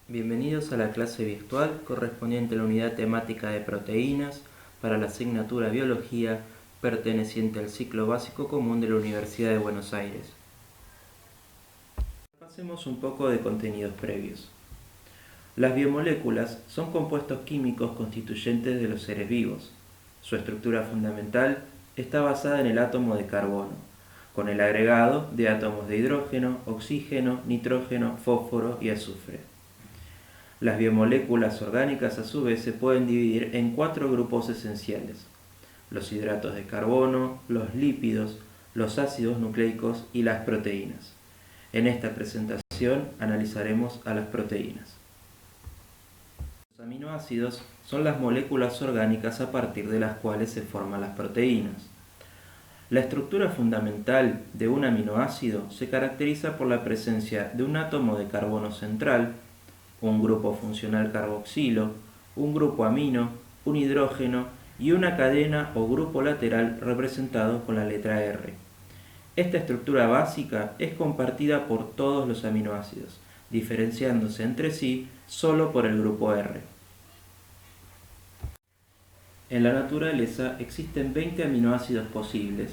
Bienvenidos a la clase virtual correspondiente a la unidad temática de proteínas para la asignatura Biología perteneciente al ciclo básico común de la Universidad de Buenos Aires. Pasemos un poco de contenidos previos. Las biomoléculas son compuestos químicos constituyentes de los seres vivos. Su estructura fundamental está basada en el átomo de carbono, con el agregado de átomos de hidrógeno, oxígeno, nitrógeno, fósforo y azufre. Las biomoléculas orgánicas a su vez se pueden dividir en 4 grupos esenciales: los hidratos de carbono, los lípidos, los ácidos nucleicos y las proteínas. En esta presentación analizaremos a las proteínas. Los aminoácidos son las moléculas orgánicas a partir de las cuales se forman las proteínas. La estructura fundamental de un aminoácido se caracteriza por la presencia de un átomo de carbono central, un grupo funcional carboxilo, un grupo amino, un hidrógeno y una cadena o grupo lateral representado con la letra R. Esta estructura básica es compartida por todos los aminoácidos, diferenciándose entre sí solo por el grupo R. En la naturaleza existen 20 aminoácidos posibles,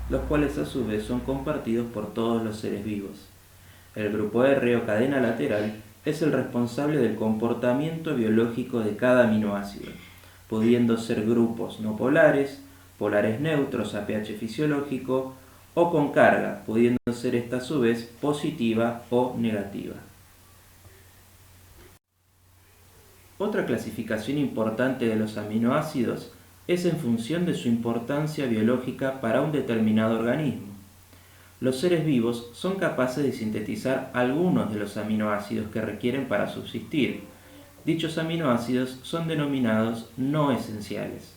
los cuales a su vez son compartidos por todos los seres vivos. El grupo R o cadena lateral es el responsable del comportamiento biológico de cada aminoácido, pudiendo ser grupos no polares, polares neutros a pH fisiológico o con carga, pudiendo ser esta a su vez positiva o negativa. Otra clasificación importante de los aminoácidos es en función de su importancia biológica para un determinado organismo. Los seres vivos son capaces de sintetizar algunos de los aminoácidos que requieren para subsistir. Dichos aminoácidos son denominados no esenciales.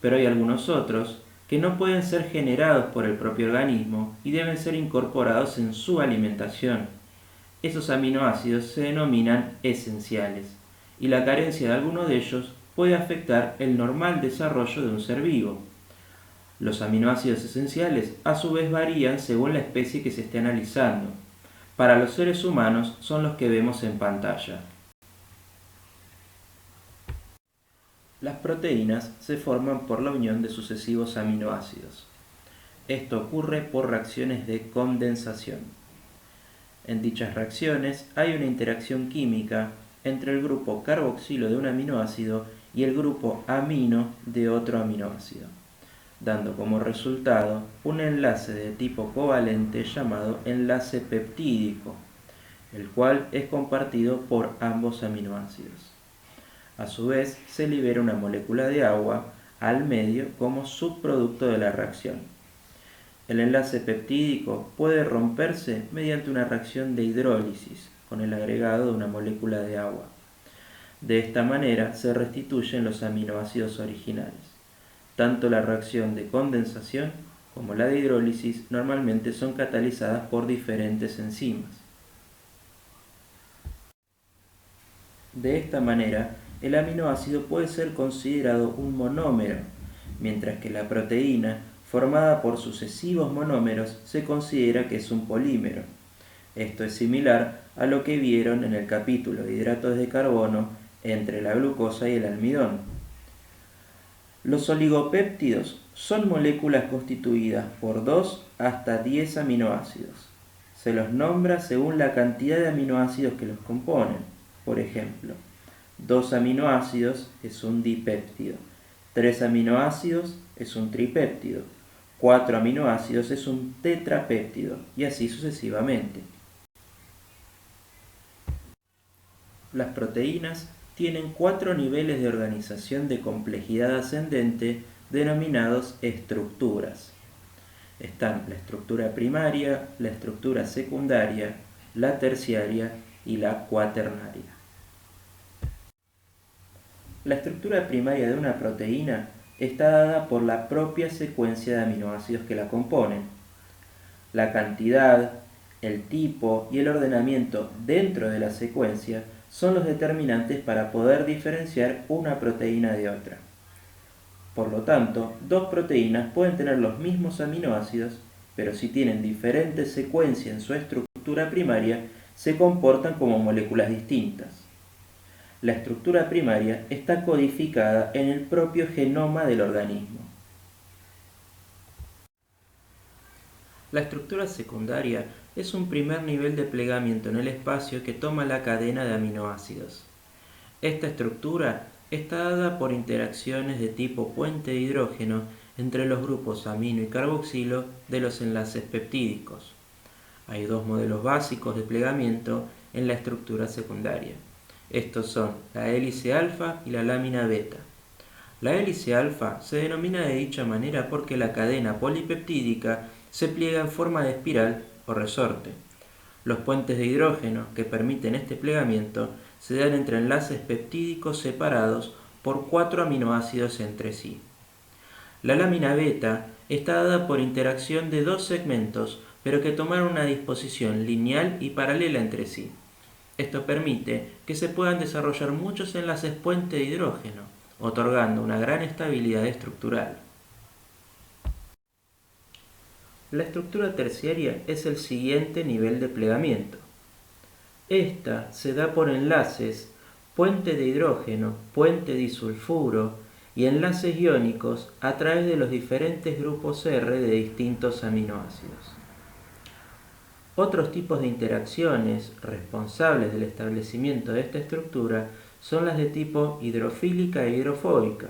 Pero hay algunos otros que no pueden ser generados por el propio organismo y deben ser incorporados en su alimentación. Esos aminoácidos se denominan esenciales, y la carencia de alguno de ellos puede afectar el normal desarrollo de un ser vivo. Los aminoácidos esenciales a su vez varían según la especie que se esté analizando. Para los seres humanos son los que vemos en pantalla. Las proteínas se forman por la unión de sucesivos aminoácidos. Esto ocurre por reacciones de condensación. En dichas reacciones hay una interacción química entre el grupo carboxilo de un aminoácido y el grupo amino de otro aminoácido, dando como resultado un enlace de tipo covalente llamado enlace peptídico, el cual es compartido por ambos aminoácidos. A su vez, se libera una molécula de agua al medio como subproducto de la reacción. El enlace peptídico puede romperse mediante una reacción de hidrólisis con el agregado de una molécula de agua. De esta manera se restituyen los aminoácidos originales. Tanto la reacción de condensación como la de hidrólisis normalmente son catalizadas por diferentes enzimas. De esta manera, el aminoácido puede ser considerado un monómero, mientras que la proteína, formada por sucesivos monómeros, se considera que es un polímero. Esto es similar a lo que vieron en el capítulo de hidratos de carbono entre la glucosa y el almidón. Los oligopéptidos son moléculas constituidas por 2 hasta 10 aminoácidos. Se los nombra según la cantidad de aminoácidos que los componen. Por ejemplo, 2 aminoácidos es un dipéptido, 3 aminoácidos es un tripéptido, 4 aminoácidos es un tetrapéptido y así sucesivamente. Las proteínas tienen 4 niveles de organización de complejidad ascendente denominados estructuras. Están la estructura primaria, la estructura secundaria, la terciaria y la cuaternaria. La estructura primaria de una proteína está dada por la propia secuencia de aminoácidos que la componen. La cantidad, el tipo y el ordenamiento dentro de la secuencia son los determinantes para poder diferenciar una proteína de otra. Por lo tanto, 2 proteínas pueden tener los mismos aminoácidos, pero si tienen diferente secuencia en su estructura primaria, se comportan como moléculas distintas. La estructura primaria está codificada en el propio genoma del organismo. La estructura secundaria es un primer nivel de plegamiento en el espacio que toma la cadena de aminoácidos. Esta estructura está dada por interacciones de tipo puente de hidrógeno entre los grupos amino y carboxilo de los enlaces peptídicos. Hay dos modelos básicos de plegamiento en la estructura secundaria. Estos son la hélice alfa y la lámina beta. La hélice alfa se denomina de dicha manera porque la cadena polipeptídica se pliega en forma de espiral o resorte. Los puentes de hidrógeno que permiten este plegamiento se dan entre enlaces peptídicos separados por 4 aminoácidos entre sí. La lámina beta está dada por interacción de dos segmentos, pero que toman una disposición lineal y paralela entre sí. Esto permite que se puedan desarrollar muchos enlaces puente de hidrógeno, otorgando una gran estabilidad estructural. La estructura terciaria es el siguiente nivel de plegamiento. Esta se da por enlaces puente de hidrógeno, puente disulfuro y enlaces iónicos a través de los diferentes grupos R de distintos aminoácidos. Otros tipos de interacciones responsables del establecimiento de esta estructura son las de tipo hidrofílica e hidrofóbica.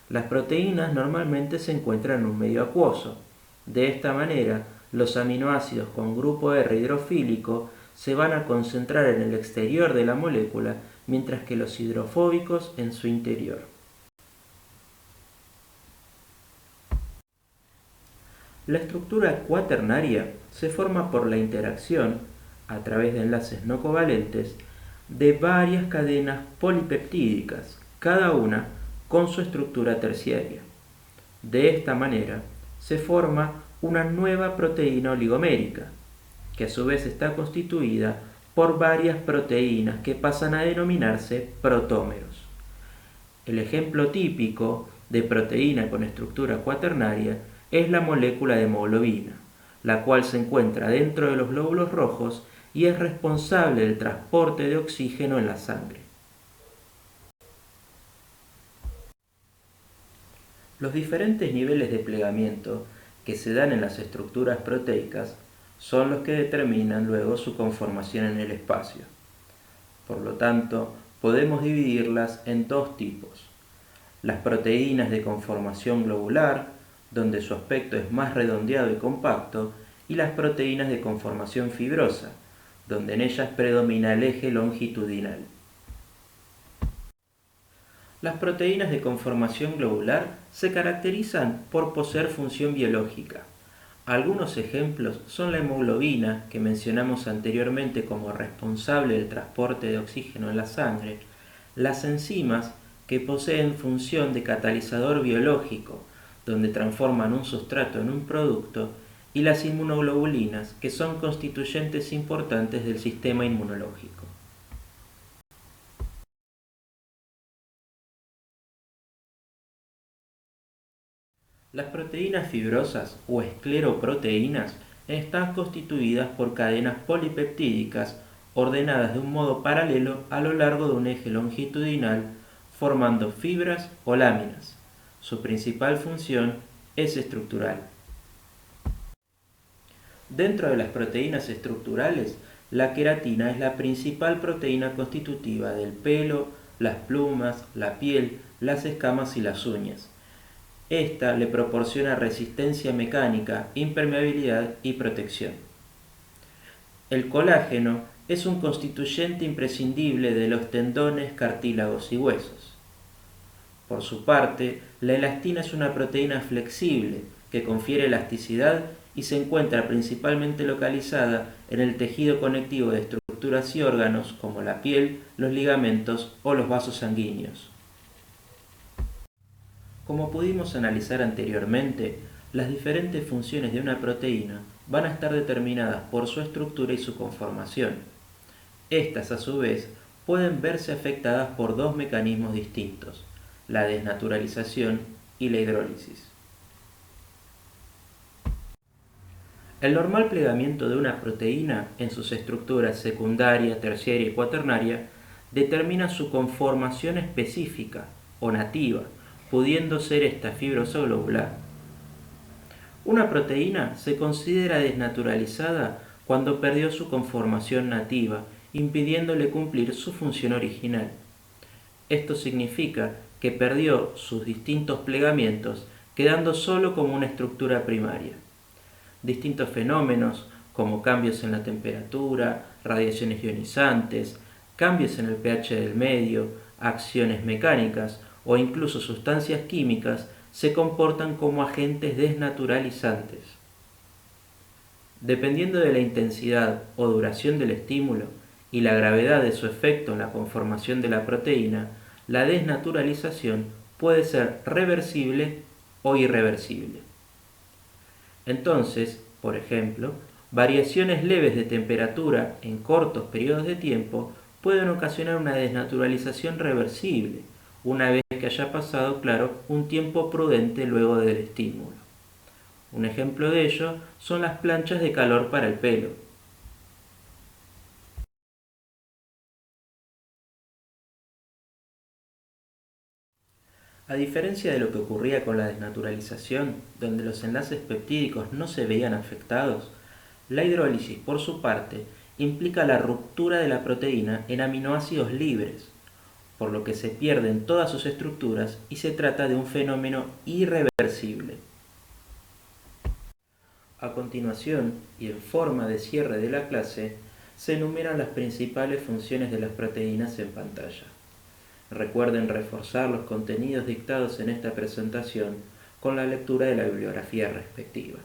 Las proteínas normalmente se encuentran en un medio acuoso. De esta manera, los aminoácidos con grupo R hidrofílico se van a concentrar en el exterior de la molécula, mientras que los hidrofóbicos en su interior. La estructura cuaternaria se forma por la interacción, a través de enlaces no covalentes, de varias cadenas polipeptídicas, cada una con su estructura terciaria. De esta manera, se forma una nueva proteína oligomérica, que a su vez está constituida por varias proteínas que pasan a denominarse protómeros. El ejemplo típico de proteína con estructura cuaternaria es la molécula de hemoglobina, la cual se encuentra dentro de los glóbulos rojos y es responsable del transporte de oxígeno en la sangre. Los diferentes niveles de plegamiento que se dan en las estructuras proteicas son los que determinan luego su conformación en el espacio. Por lo tanto, podemos dividirlas en dos tipos. Las proteínas de conformación globular, donde su aspecto es más redondeado y compacto, y las proteínas de conformación fibrosa, donde en ellas predomina el eje longitudinal. Las proteínas de conformación globular se caracterizan por poseer función biológica. Algunos ejemplos son la hemoglobina, que mencionamos anteriormente como responsable del transporte de oxígeno en la sangre, las enzimas, que poseen función de catalizador biológico, donde transforman un sustrato en un producto, y las inmunoglobulinas, que son constituyentes importantes del sistema inmunológico. Las proteínas fibrosas o escleroproteínas están constituidas por cadenas polipeptídicas ordenadas de un modo paralelo a lo largo de un eje longitudinal, formando fibras o láminas. Su principal función es estructural. Dentro de las proteínas estructurales, la queratina es la principal proteína constitutiva del pelo, las plumas, la piel, las escamas y las uñas. Esta le proporciona resistencia mecánica, impermeabilidad y protección. El colágeno es un constituyente imprescindible de los tendones, cartílagos y huesos. Por su parte, la elastina es una proteína flexible que confiere elasticidad y se encuentra principalmente localizada en el tejido conectivo de estructuras y órganos como la piel, los ligamentos o los vasos sanguíneos. Como pudimos analizar anteriormente, las diferentes funciones de una proteína van a estar determinadas por su estructura y su conformación. Estas, a su vez, pueden verse afectadas por dos mecanismos distintos: la desnaturalización y la hidrólisis. El normal plegamiento de una proteína en sus estructuras secundaria, terciaria y cuaternaria determina su conformación específica o nativa, pudiendo ser esta fibrosa o globular. Una proteína se considera desnaturalizada cuando perdió su conformación nativa, impidiéndole cumplir su función original. Esto significa que perdió sus distintos plegamientos, quedando solo como una estructura primaria. Distintos fenómenos, como cambios en la temperatura, radiaciones ionizantes, cambios en el pH del medio, acciones mecánicas o incluso sustancias químicas, se comportan como agentes desnaturalizantes. Dependiendo de la intensidad o duración del estímulo y la gravedad de su efecto en la conformación de la proteína, la desnaturalización puede ser reversible o irreversible. Entonces, por ejemplo, variaciones leves de temperatura en cortos periodos de tiempo pueden ocasionar una desnaturalización reversible, una vez que haya pasado, claro, un tiempo prudente luego del estímulo. Un ejemplo de ello son las planchas de calor para el pelo. A diferencia de lo que ocurría con la desnaturalización, donde los enlaces peptídicos no se veían afectados, la hidrólisis, por su parte, implica la ruptura de la proteína en aminoácidos libres, por lo que se pierden todas sus estructuras y se trata de un fenómeno irreversible. A continuación, y en forma de cierre de la clase, se enumeran las principales funciones de las proteínas en pantalla. Recuerden reforzar los contenidos dictados en esta presentación con la lectura de la bibliografía respectiva.